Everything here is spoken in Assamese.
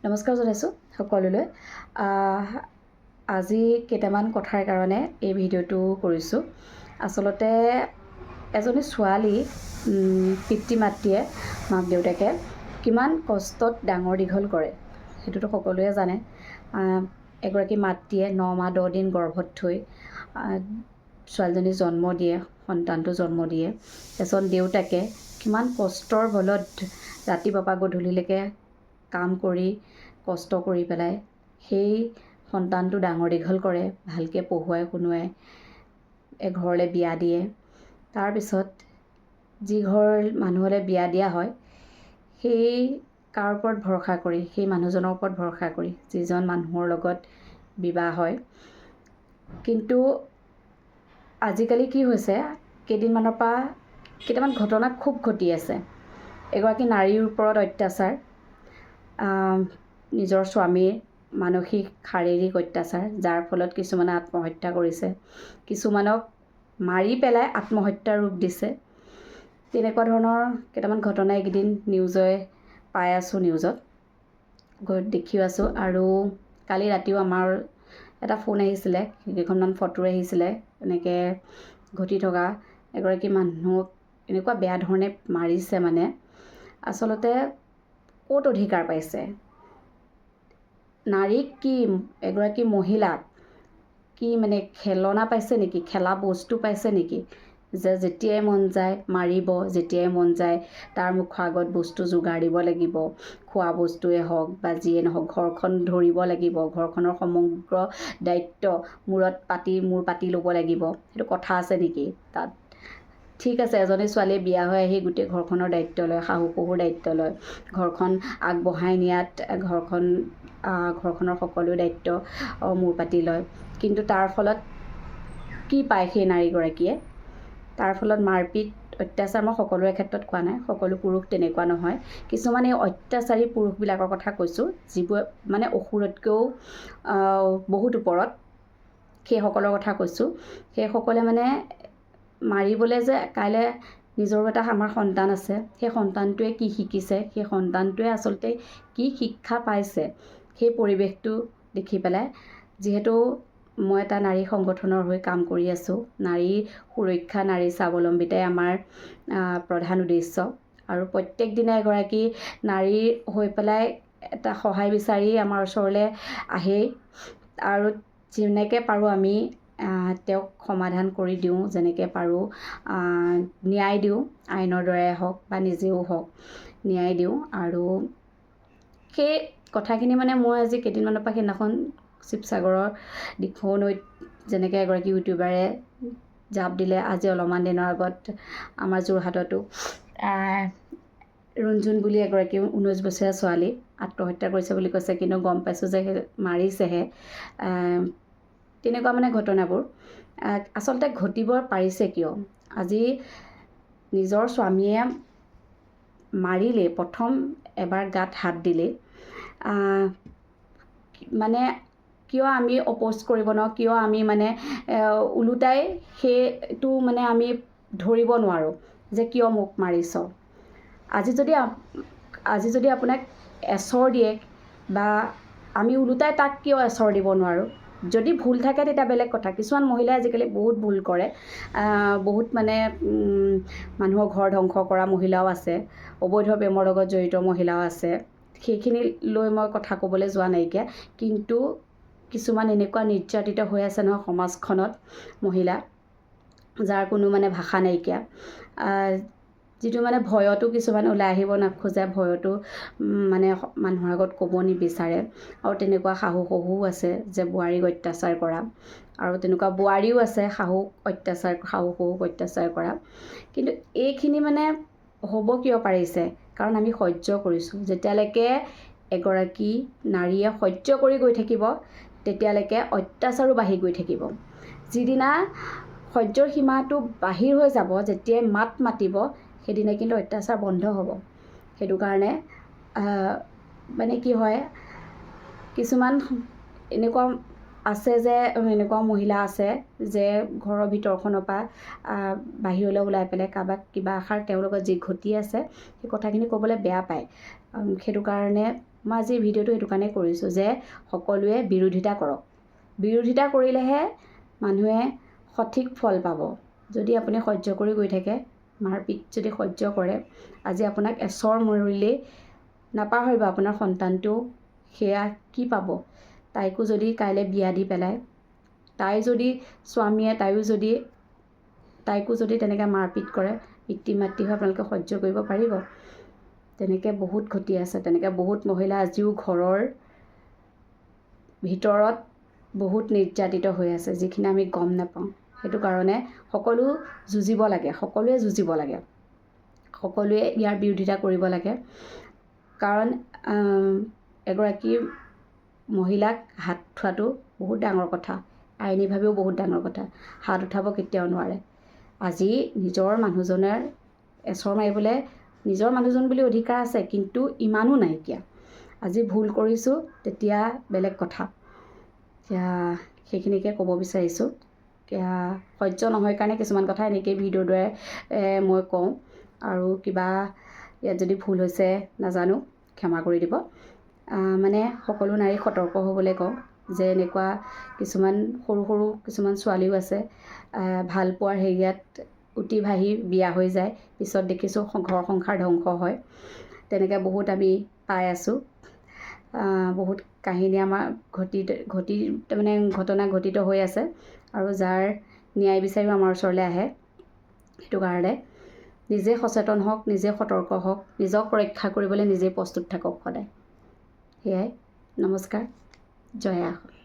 নমস্কাৰ জনাইছোঁ সকলোলৈ। আজি কেইটামান কথাৰ কাৰণে এই ভিডিঅ'টো কৰিছোঁ। আচলতে এজনী ছোৱালী পিতৃ মাতৃয়ে মাক দেউতাকে কিমান কষ্টত ডাঙৰ দীঘল কৰে সেইটোতো সকলোৱে জানে। এগৰাকী মাতৃয়ে 9 মাহ 10 দিন গৰ্ভত থৈ ছোৱালীজনী জন্ম দিয়ে, সন্তানটো জন্ম দিয়ে। এজন দেউতাকে কিমান কষ্টৰ বলত ৰাতিপুৱাৰ পৰা গধূলিলৈকে কাম কৰি কষ্ট কৰি পেলাই সেই সন্তানটো ডাঙৰ দীঘল কৰে, ভালকৈ পঢ়ুৱাই শুনোৱাই এঘৰলৈ বিয়া দিয়ে। তাৰপিছত যি ঘৰ মানুহলৈ বিয়া দিয়া হয় সেই কাৰ ওপৰত ভৰসা কৰি, সেই মানুহজনৰ ওপৰত ভৰসা কৰি যিজন মানুহৰ লগত বিবাহ হয়। কিন্তু আজিকালি কি হৈছে, কেইদিনমানৰ পৰা কেইটামান ঘটনা খুব ঘটি আছে। এগৰাকী নাৰীৰ ওপৰত অত্যাচাৰ, নিজৰ স্বামীৰ মানসিক শাৰীৰিক অত্যাচাৰ, যাৰ ফলত কিছুমানে আত্মহত্যা কৰিছে, কিছুমানক মাৰি পেলাই আত্মহত্যাৰ ৰূপ দিছে। তেনেকুৱা ধৰণৰ কেইটামান ঘটনা এইকেইদিন নিউজে পাই আছোঁ, নিউজত দেখিও আছোঁ। আৰু কালি ৰাতিও আমাৰ এটা ফোন আহিছিলে, কেইখনমান ফটো আহিছিলে, এনেকৈ ঘটি থকা এগৰাকী মানুহক এনেকুৱা বেয়া ধৰণে মাৰিছে। মানে আচলতে ক'ত অধিকাৰ পাইছে? নাৰীক কি, এগৰাকী মহিলাক কি মানে খেলনা পাইছে নেকি, খেলা বস্তু পাইছে নেকি? যে যেতিয়াই মন যায় মাৰিব, যেতিয়াই মন যায় তাৰ মুখৰ আগত বস্তু যোগাৰ দিব লাগিব, খোৱা বস্তুৱে হওক বা যিয়ে নহওক, ঘৰখন ধৰিব লাগিব, ঘৰখনৰ সমগ্ৰ দায়িত্ব মূৰ পাতি ল'ব লাগিব। সেইটো কথা আছে নেকি তাত? ঠিক আছে, এজনী ছোৱালীয়ে বিয়া হৈ আহি গোটেই ঘৰখনৰ দায়িত্ব লয়, শাহু শহুৰ দায়িত্ব লয়, ঘৰখন আগবঢ়াই নিয়াত ঘৰখনৰ সকলো দায়িত্ব মূৰ পাতি লয়। কিন্তু তাৰ ফলত কি পায় সেই নাৰীগৰাকীয়ে? তাৰ ফলত মাৰপিট, অত্যাচাৰ। মই সকলোৰে ক্ষেত্ৰত কোৱা নাই, সকলো পুৰুষ তেনেকুৱা নহয়। কিছুমান এই অত্যাচাৰী পুৰুষবিলাকৰ কথা কৈছোঁ, যিবোৰ মানে অসুৰতকৈও বহুত ওপৰত, সেইসকলৰ কথা কৈছোঁ। সেইসকলে মানে মাৰিবলৈ যে কাইলৈ নিজৰো এটা আমাৰ সন্তান আছে, সেই সন্তানটোৱে কি শিকিছে, সেই সন্তানটোৱে আচলতে কি শিক্ষা পাইছে, সেই পৰিৱেশটো দেখি পেলাই, যিহেতু মই এটা নাৰী সংগঠনৰ হৈ কাম কৰি আছোঁ, নাৰী সুৰক্ষা, নাৰী স্বাৱলম্বিতাই আমাৰ প্ৰধান উদ্দেশ্য। আৰু প্ৰত্যেক দিনে এগৰাকী নাৰী হৈ পেলাই এটা সহায় বিচাৰি আমাৰ ওচৰলৈ আহেই। আৰু যেনেকৈ পাৰোঁ আমি তেওঁক সমাধান কৰি দিওঁ, যেনেকৈ পাৰোঁ ন্যায় দিওঁ, আইনৰ দ্বাৰাই হওক বা নিজেও হওক ন্যায় দিওঁ। আৰু সেই কথাখিনি মানে মই আজি কেইদিনমানৰ পৰা, সেইদিনাখন শিৱসাগৰৰ দিখৌ নৈত যেনেকৈ এগৰাকী ইউটিউবাৰে জাপ দিলে, আজি অলপমান দিনৰ আগত আমাৰ যোৰহাটতো ৰুণজুণ বুলি এগৰাকী 19 বছৰীয়া ছোৱালী আত্মহত্যা কৰিছে বুলি কৈছে, কিন্তু গম পাইছোঁ যে মাৰিছেহে। তেনেকুৱা মানে ঘটনাবোৰ আচলতে ঘটিব পাৰিছে কিয়? আজি নিজৰ স্বামীয়ে মাৰিলেই, প্ৰথম এবাৰ গাত হাত দিলেই মানে কিয় আমি অপ'জ কৰিব নোৱাৰোঁ, কিয় আমি মানে ওলোটাই সেইটো মানে আমি ধৰিব নোৱাৰোঁ যে কিয় মোক মাৰিছ। আজি যদি আপোনাক এচৰ দিয়ে বা আমি ওলোটাই তাক কিয় এচৰ দিব নোৱাৰোঁ? যদি ভুল থাকে তেতিয়া বেলেগ কথা। কিছুমান মহিলাই আজিকালি বহুত ভুল কৰে, বহুত মানে মানুহৰ ঘৰ ধ্বংস কৰা মহিলাও আছে, অবৈধ প্ৰেমৰ লগত জড়িত মহিলাও আছে। সেইখিনি লৈ মই কথা ক'বলৈ যোৱা নাইকিয়া, কিন্তু কিছুমান এনেকুৱা নিৰ্যাতিত হৈ আছে নহয় সমাজখনত মহিলা, যাৰ কোনো মানে ভাষা নাইকিয়া, যিটো মানে ভয়তো কিছুমান ওলাই আহিব নোখোজে, ভয়তো মানে মানুহৰ আগত ক'ব নিবিচাৰে। আৰু তেনেকুৱা শাহু শহুও আছে যে বোৱাৰীক অত্যাচাৰ কৰা, আৰু তেনেকুৱা বোৱাৰীও আছে শাহু শহুক অত্যাচাৰ কৰা। কিন্তু এইখিনি মানে হ'ব কিয় পাৰিছে? কাৰণ আমি সহ্য কৰিছোঁ। যেতিয়ালৈকে এগৰাকী নাৰীয়ে সহ্য কৰি গৈ থাকিব, তেতিয়ালৈকে অত্যাচাৰো বাঢ়ি গৈ থাকিব। যিদিনা সহ্যৰ সীমাটো বাহিৰ হৈ যাব, যেতিয়াই মাত মাতিব, সেইদিনা কিন্তু অত্যাচাৰ বন্ধ হ'ব। সেইটো কাৰণে মানে কি হয়, কিছুমান এনেকুৱা আছে যে, এনেকুৱা মহিলা আছে যে ঘৰৰ ভিতৰখনৰ পৰা বাহিৰলৈ ওলাই পেলাই কাৰোবাক কিবা এষাৰ তেওঁৰ লগত যি ঘটি আছে সেই কথাখিনি ক'বলৈ বেয়া পায়। সেইটো কাৰণে মই আজি ভিডিঅ'টো সেইটো কাৰণে কৰিছোঁ যে সকলোৱে বিৰোধিতা কৰক। বিৰোধিতা কৰিলেহে মানুহে সঠিক ফল পাব। যদি আপুনি সহ্য কৰি গৈ থাকে, মাৰপিট যদি সহ্য কৰে, আজি আপোনাক এচৰ মৰিলেই নাপাহৰিব আপোনাৰ সন্তানটো সেয়া কি পাব। তাইকো যদি কাইলৈ বিয়া দি পেলায়, তাই যদি স্বামীয়ে তাইকো যদি তেনেকৈ মাৰপিট কৰে, পিতৃ মাতৃ হৈ আপোনালোকে সহ্য কৰিব পাৰিব? তেনেকৈ বহুত ঘটি আছে। তেনেকৈ বহুত মহিলা আজিও ঘৰৰ ভিতৰত বহুত নিৰ্যাতিত হৈ আছে, যিখিনি আমি গম নাপাওঁ। সেইটো কাৰণে সকলো যুঁজিব লাগে, সকলোৱে যুঁজিব লাগে, সকলোৱে ইয়াৰ বিৰোধিতা কৰিব লাগে। কাৰণ এগৰাকী মহিলাক হাত উঠোৱাটো বহুত ডাঙৰ কথা, আইনীভাৱেও বহুত ডাঙৰ কথা। হাত উঠাব কেতিয়াও নোৱাৰে। আজি নিজৰ মানুহজনৰ এচৰ মাৰিবলৈ নিজৰ মানুহজন বুলি অধিকাৰ আছে, কিন্তু ইমানো নাইকিয়া। আজি ভুল কৰিছোঁ তেতিয়া বেলেগ কথা। এতিয়া সেইখিনিকে ক'ব বিচাৰিছোঁ। সহ্য নহয় কাৰণে কিছুমান কথা এনেকৈ ভিডিঅ'ৰ দ্বাৰাই মই কওঁ। আৰু কিবা ইয়াত যদি ভুল হৈছে নাজানো, ক্ষমা কৰি দিব। মানে সকলো নাৰীক সতৰ্ক হ'বলৈ কওঁ যে এনেকুৱা কিছুমান সৰু কিছুমান ছোৱালীও আছে, ভাল পোৱাৰ হেৰিয়াত উটি ভাহি বিয়া হৈ যায়, পিছত দেখিছোঁ ঘৰ সংসাৰ ধ্বংস হয়। তেনেকৈ বহুত আমি পাই আছোঁ। বহুত কাহিনী আমাৰ ঘটনা ঘটিত হৈ আছে, আৰু যাৰ ন্যায় বিচাৰিও আমাৰ ওচৰলৈ আহে। সেইটো কাৰণে নিজে সচেতন হওক, নিজে সতৰ্ক হওক, নিজক ৰক্ষা কৰিবলৈ নিজেই প্ৰস্তুত থাকক সদায়। সেয়াই। নমস্কাৰ। জয় আই অসম।